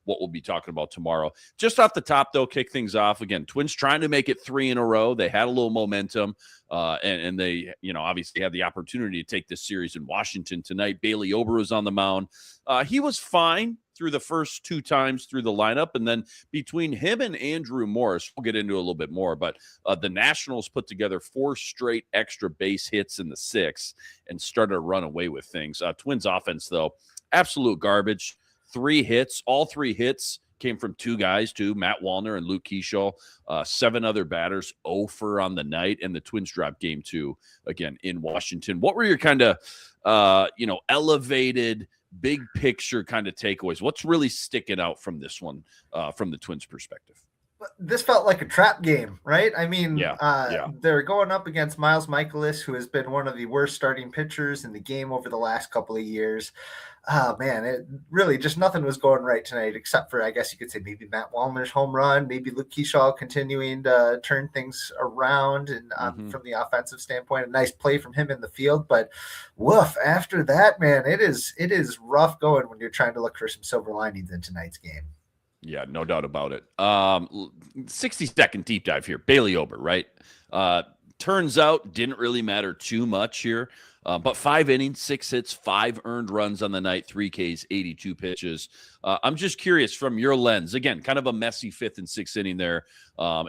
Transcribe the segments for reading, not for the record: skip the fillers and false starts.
what we'll be talking about tomorrow. Just off the top, though, kick things off. Again, Twins trying to make it 3 in a row. They had a little momentum, and they, obviously had the opportunity to take this series in Washington tonight. Bailey Ober was on the mound. He was fine through the first 2 times through the lineup, and then between him and Andrew Morris, we'll get into a little bit more, but the Nationals put together 4 straight extra base hits in the 6th and started to run away with things. Twins offense, though, absolute garbage. 3 hits. All 3 hits came from 2 guys, Matt Wallner and Luke Keeschel. 7 other batters, 0 for on the night, and the Twins dropped game 2 again in Washington. What were your kind of, elevated, big picture kind of takeaways? What's really sticking out from this one, from the Twins' perspective? This felt like a trap game, right? I mean, yeah. They're going up against Miles Michaelis, who has been one of the worst starting pitchers in the game over the last couple of years. Oh, man, it really just nothing was going right tonight, except for, I guess you could say, maybe Matt Wallner's home run, maybe Luke Keeschel continuing to turn things around and from the offensive standpoint, a nice play from him in the field. But woof, after that, man, it is rough going when you're trying to look for some silver linings in tonight's game. Yeah, no doubt about it. 60-second deep dive here. Bailey Ober, right? Turns out didn't really matter too much here. But 5 innings, 6 hits, 5 earned runs on the night, 3 Ks, 82 pitches. I'm just curious from your lens, again, kind of a messy 5th and 6th inning there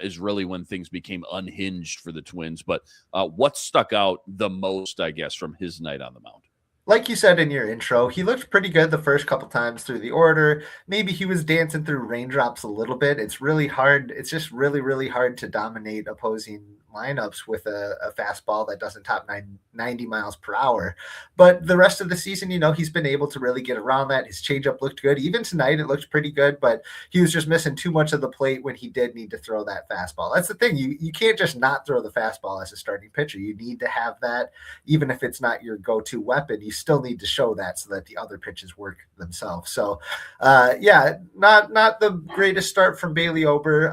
is really when things became unhinged for the Twins. But what stuck out the most, I guess, from his night on the mound? Like you said in your intro, he looked pretty good the first couple times through the order. Maybe he was dancing through raindrops a little bit. It's really hard. It's just really, really hard to dominate opposing lineups with a fastball that doesn't top 90 miles per hour. But the rest of the season, he's been able to really get around that. His changeup looked good. Even tonight, it looked pretty good, but he was just missing too much of the plate when he did need to throw that fastball. That's the thing. You can't just not throw the fastball as a starting pitcher. You need to have that, even if it's not your go-to weapon. You still need to show that so that the other pitches work themselves. So, not the greatest start from Bailey Ober,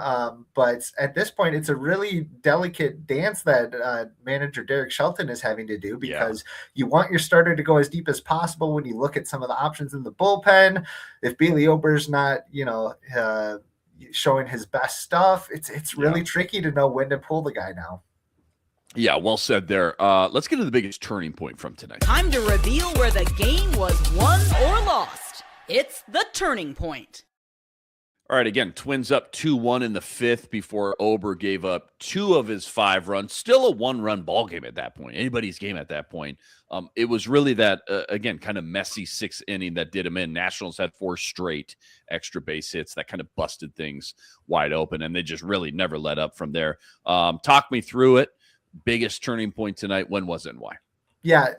but at this point, it's a really delicate dance that manager Derek Shelton is having to do, because you want your starter to go as deep as possible when you look at some of the options in the bullpen. If Bailey Ober's not, showing his best stuff, it's really tricky to know when to pull the guy now. Yeah, well said there. Let's get to the biggest turning point from tonight. Time to reveal where the game was won or lost. It's the turning point. All right, again, Twins up 2-1 in the 5th before Ober gave up 2 of his 5 runs. Still a 1-run ball game at that point, anybody's game at that point. It was really that, again, kind of messy 6th inning that did him in. Nationals had 4 straight extra base hits that kind of busted things wide open, and they just really never let up from there. Talk me through it. Biggest turning point tonight, when was it and why? Yeah,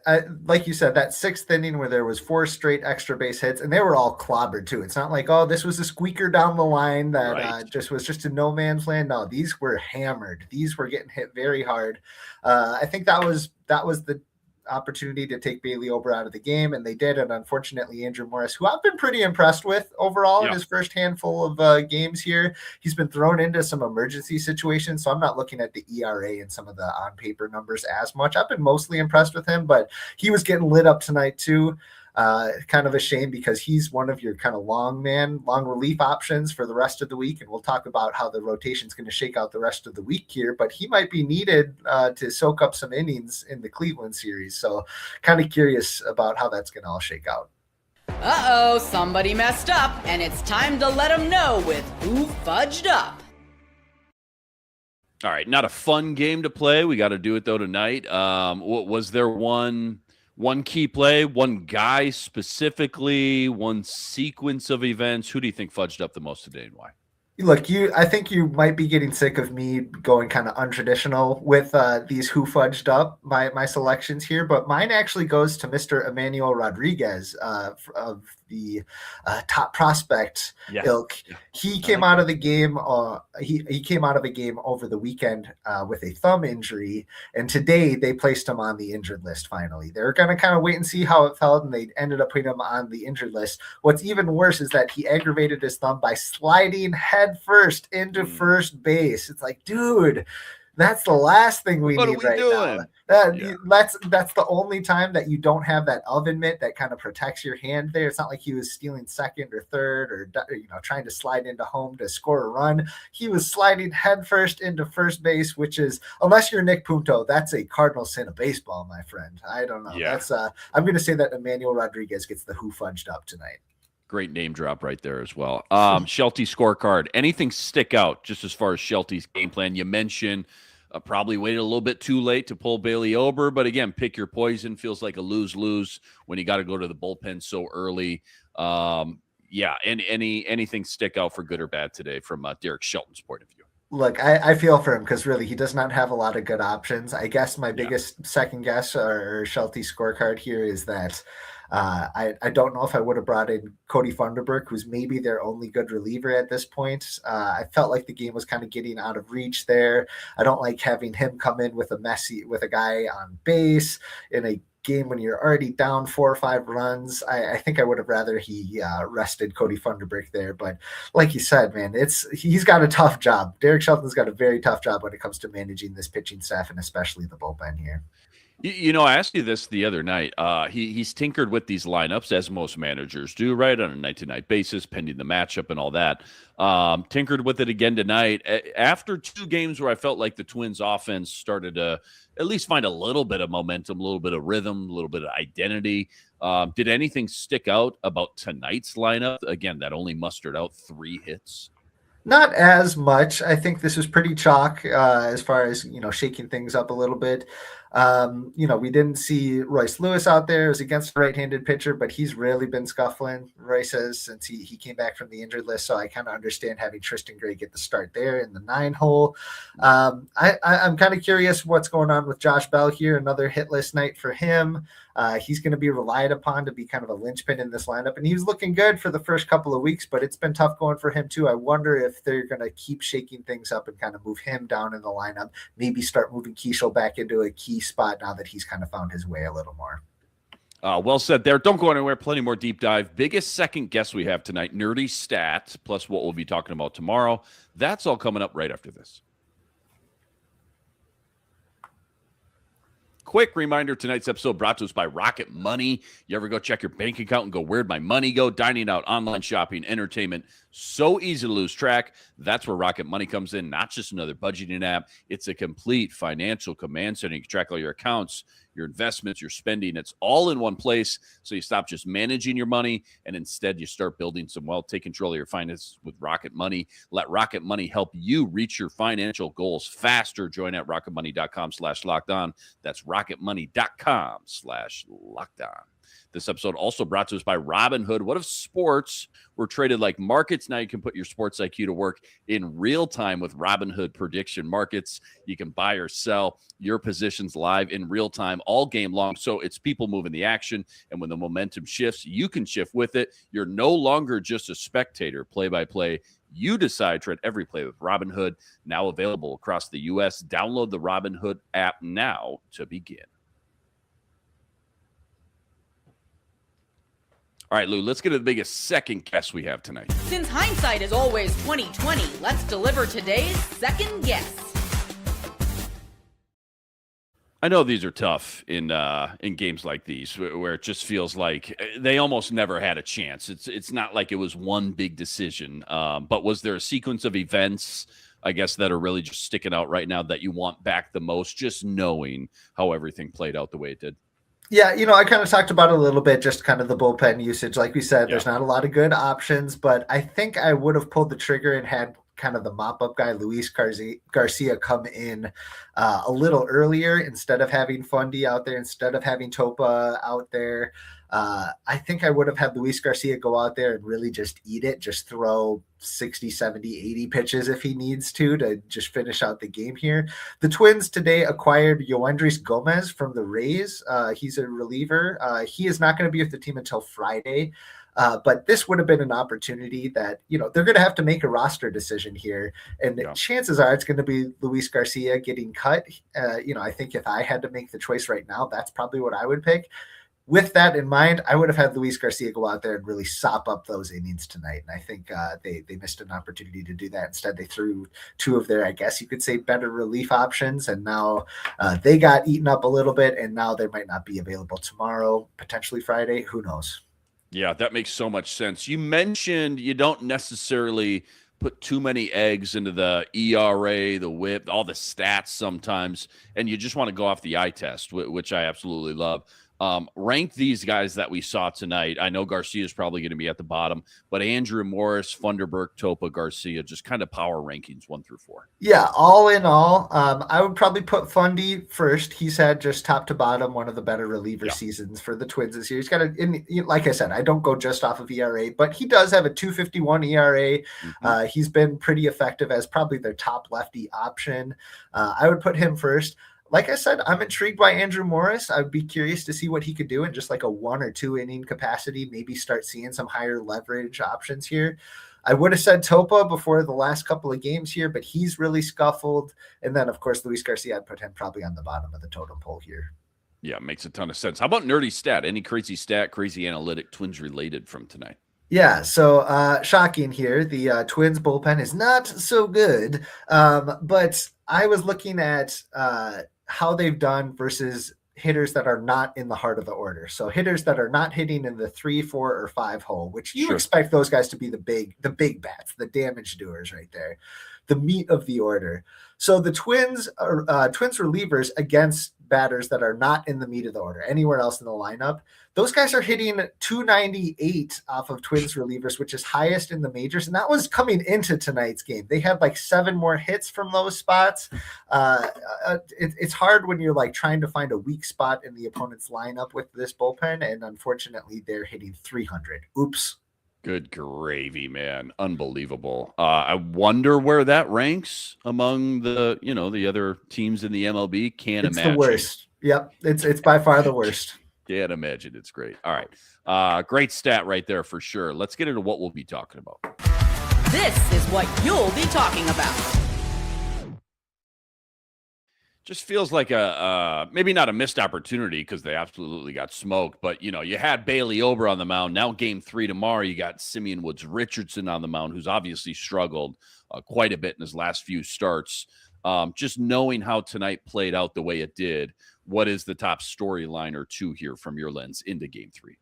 like you said, that 6th inning where there was 4 straight extra base hits, and they were all clobbered too. It's not like, this was a squeaker down the line that was just a no man's land. No, these were hammered. These were getting hit very hard. I think that was the opportunity to take Bailey Ober out of the game, and they did. And unfortunately, Andrew Morris, who I've been pretty impressed with overall in his first handful of games here, he's been thrown into some emergency situations. So I'm not looking at the ERA and some of the on paper numbers as much. I've been mostly impressed with him, but he was getting lit up tonight too. Kind of a shame, because he's one of your kind of long relief options for the rest of the week. And we'll talk about how the rotation is going to shake out the rest of the week here, but he might be needed to soak up some innings in the Cleveland series. So kind of curious about how that's going to all shake out. Uh-oh, somebody messed up, and it's time to let them know with Who Fudged Up. All right, not a fun game to play. We got to do it, though, tonight. Was there one key play, one guy specifically, one sequence of events? Who do you think fudged up the most today and why? Look, I think you might be getting sick of me going kind of untraditional with these Who Fudged Up my selections here, but mine actually goes to Mr. Emmanuel Rodriguez of the top prospect ilk. He came out of the game. He came out of a game over the weekend with a thumb injury, and today they placed him on the injured list. Finally, they were going to kind of wait and see how it felt, and they ended up putting him on the injured list. What's even worse is that he aggravated his thumb by sliding head first into first base. It's like, dude, That's the last thing we What need are we right doing? now. That's the only time that you don't have that oven mitt that kind of protects your hand there. It's not like he was stealing second or third or trying to slide into home to score a run. He was sliding headfirst into first base, which is, unless you're Nick Punto, that's a cardinal sin of baseball, my friend. I don't know. Yeah. That's I'm going to say that Emmanuel Rodriguez gets the who fudged up tonight. Great name drop right there as well. Shelty scorecard. Anything stick out just as far as Shelty's game plan? You mentioned probably waited a little bit too late to pull Bailey Ober, but again, pick your poison. Feels like a lose-lose when you got to go to the bullpen so early. Anything stick out for good or bad today from Derek Shelton's point of view? Look, I feel for him because really he does not have a lot of good options. I guess my biggest second guess or Shelty scorecard here is that I don't know if I would have brought in Cody Funderburk, who's maybe their only good reliever at this point. I felt like the game was kind of getting out of reach there. I don't like having him come in with a guy on base in a game when you're already down 4 or 5 runs. I think I would have rather he rested Cody Funderburk there. But like you said, man, he's got a tough job. Derek Shelton's got a very tough job when it comes to managing this pitching staff and especially the bullpen here. I asked you this the other night. He's tinkered with these lineups, as most managers do, right, on a night-to-night basis, pending the matchup and all that. Tinkered with it again tonight. After 2 games where I felt like the Twins' offense started to at least find a little bit of momentum, a little bit of rhythm, a little bit of identity. Did anything stick out about tonight's lineup? Again, that only mustered out 3 hits. Not as much. I think this was pretty chalk as far as, shaking things up a little bit. We didn't see Royce Lewis out there. It was against a right-handed pitcher, but he's really been scuffling, Royce says, since he came back from the injured list. So I kind of understand having Tristan Gray get the start there in the 9-hole. I'm kind of curious what's going on with Josh Bell here. Another hitless night for him. He's going to be relied upon to be kind of a linchpin in this lineup. And he was looking good for the first couple of weeks, but it's been tough going for him too. I wonder if they're going to keep shaking things up and kind of move him down in the lineup, maybe start moving Keishel back into a key spot now that he's kind of found his way a little more. Well said there. Don't go anywhere. Plenty more deep dive. Biggest second guess we have tonight, nerdy stats, plus what we'll be talking about tomorrow. That's all coming up right after this. Quick reminder, tonight's episode brought to us by Rocket Money. You ever go check your bank account and go, where'd my money go? Dining out, online shopping, entertainment, so easy to lose track. That's where Rocket Money comes in, not just another budgeting app. It's a complete financial command center. You can track all your accounts, your investments, your spending. It's all in one place, so you stop just managing your money, and instead you start building some wealth. Take control of your finances with Rocket Money. Let Rocket Money help you reach your financial goals faster. Join at rocketmoney.com/lockedon. That's rocketmoney.com/lockedon. This episode also brought to us by Robinhood. What if sports were traded like markets? Now you can put your sports IQ to work in real time with Robinhood prediction markets. You can buy or sell your positions live in real time all game long. So it's people moving the action. And when the momentum shifts, you can shift with it. You're no longer just a spectator, play by play. You decide to read every play with Robinhood, now available across the U.S. Download the Robinhood app now to begin. All right, Lou, let's get to the biggest second guess we have tonight. Since hindsight is always 20/20, let's deliver today's second guess. I know these are tough in games like these where it just feels like they almost never had a chance. It's not like it was one big decision. But was there a sequence of events, I guess, that are really just sticking out right now that you want back the most, just knowing how everything played out the way it did? Yeah, I kind of talked about it a little bit, just kind of the bullpen usage. Like we said, there's not a lot of good options, but I think I would have pulled the trigger and had kind of the mop-up guy, Luis Garcia, come in a little earlier instead of having Fundy out there, instead of having Topa out there. I think I would have had Luis Garcia go out there and really just eat it, just throw 60, 70, 80 pitches if he needs to just finish out the game here. The Twins today acquired Yoendrys Gomez from the Rays. He's a reliever. He is not going to be with the team until Friday. But this would have been an opportunity that, they're going to have to make a roster decision here. And chances are it's going to be Luis Garcia getting cut. I think if I had to make the choice right now, that's probably what I would pick. with that in mind, I would have had Luis Garcia go out there and really sop up those innings tonight. And I think they missed an opportunity to do that. Instead, they threw two of their, I guess you could say, better relief options. And now they got eaten up a little bit. And now they might not be available tomorrow, potentially Friday. Who knows? Yeah, that makes so much sense. You mentioned you don't necessarily put too many eggs into the ERA, the whip, all the stats sometimes, and you just want to go off the eye test, which I absolutely love. Rank these guys that we saw tonight. I know Garcia is probably going to be at the bottom, but Andrew Morris, Funderburk, Topa, Garcia, just kind of power rankings 1 through 4. Yeah, all in all, I would probably put Fundy first. He's had just top to bottom one of the better reliever seasons for the Twins this year. He's got like I said, I don't go just off of ERA, but he does have a 2.51 ERA. Mm-hmm. He's been pretty effective as probably their top lefty option. I would put him first. Like I said, I'm intrigued by Andrew Morris. I'd be curious to see what he could do in just like a 1 or 2 inning capacity, maybe start seeing some higher leverage options here. I would have said Topa before the last couple of games here, but he's really scuffled. And then, of course, Luis Garcia, I'd put him probably on the bottom of the totem pole here. Yeah, makes a ton of sense. How about nerdy stat? Any crazy stat, crazy analytic, Twins related from tonight? Yeah, so shocking here. The Twins bullpen is not so good, but I was looking at how they've done versus hitters that are not in the heart of the order. So hitters that are not hitting in the 3, 4, or 5 hole, which you expect those guys to be the big bats, the damage doers right there, the meat of the order. So the Twins relievers against batters that are not in the meat of the order, anywhere else in the lineup, those guys are hitting 298 off of Twins relievers, which is highest in the majors. And that was coming into tonight's game. They had like 7 more hits from those spots. It's hard when you're like trying to find a weak spot in the opponent's lineup with this bullpen. And unfortunately, they're hitting 300. Oops. Good gravy, man. Unbelievable. I wonder where that ranks among the, the other teams in the MLB. Can't imagine. It's the worst. Yep. It's by far the worst. Can't imagine. It's great. All right. Great stat right there for sure. Let's get into what we'll be talking about. This is what you'll be talking about. Just feels like maybe not a missed opportunity because they absolutely got smoked. But, you had Bailey Ober on the mound. Now game 3 tomorrow, you got Simeon Woods Richardson on the mound, who's obviously struggled quite a bit in his last few starts. Just knowing how tonight played out the way it did, what is the top storyline or 2 here from your lens into game 3?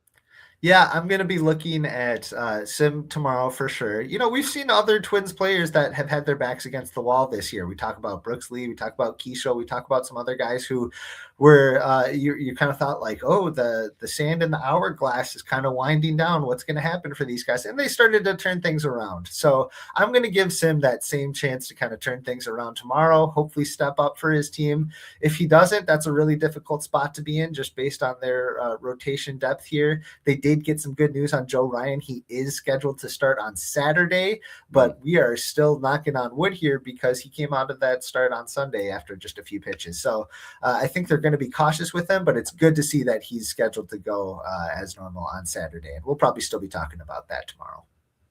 Yeah, I'm going to be looking at Sim tomorrow for sure. We've seen other Twins players that have had their backs against the wall this year. We talk about Brooks Lee, we talk about Keisho, we talk about some other guys who were you kind of thought like, oh, the sand in the hourglass is kind of winding down. What's going to happen for these guys? And they started to turn things around. So I'm going to give Sim that same chance to kind of turn things around tomorrow, hopefully step up for his team. If he doesn't, that's a really difficult spot to be in just based on their rotation depth here. They did get some good news on Joe Ryan. He is scheduled to start on Saturday, but we are still knocking on wood here because he came out of that start on Sunday after just a few pitches. So I think they're going to be cautious with him, but it's good to see that he's scheduled to go as normal on Saturday. And we'll probably still be talking about that tomorrow.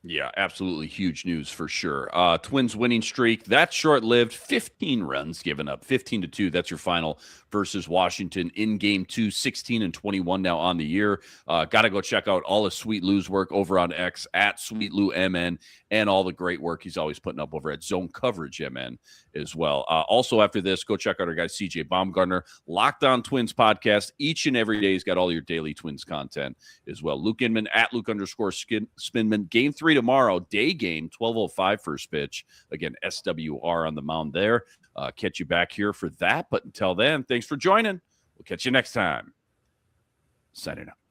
Yeah, absolutely huge news for sure. Twins winning streak, that's short-lived. 15 runs given up, 15-2. That's your final versus Washington in game 2, 16-21 now on the year. Got to go check out all of Sweet Lou's work over on X at Sweet Lou MN and all the great work he's always putting up over at Zone Coverage MN as well. Also after this, go check out our guy CJ Baumgartner, Locked On Twins podcast. Each and every day he's got all your daily Twins content as well. Luke Inman at Luke_Spinman. Game 3 tomorrow, day game, 12:05 first pitch. Again, SWR on the mound there. Catch you back here for that. But until then, thanks for joining. We'll catch you next time. Signing up.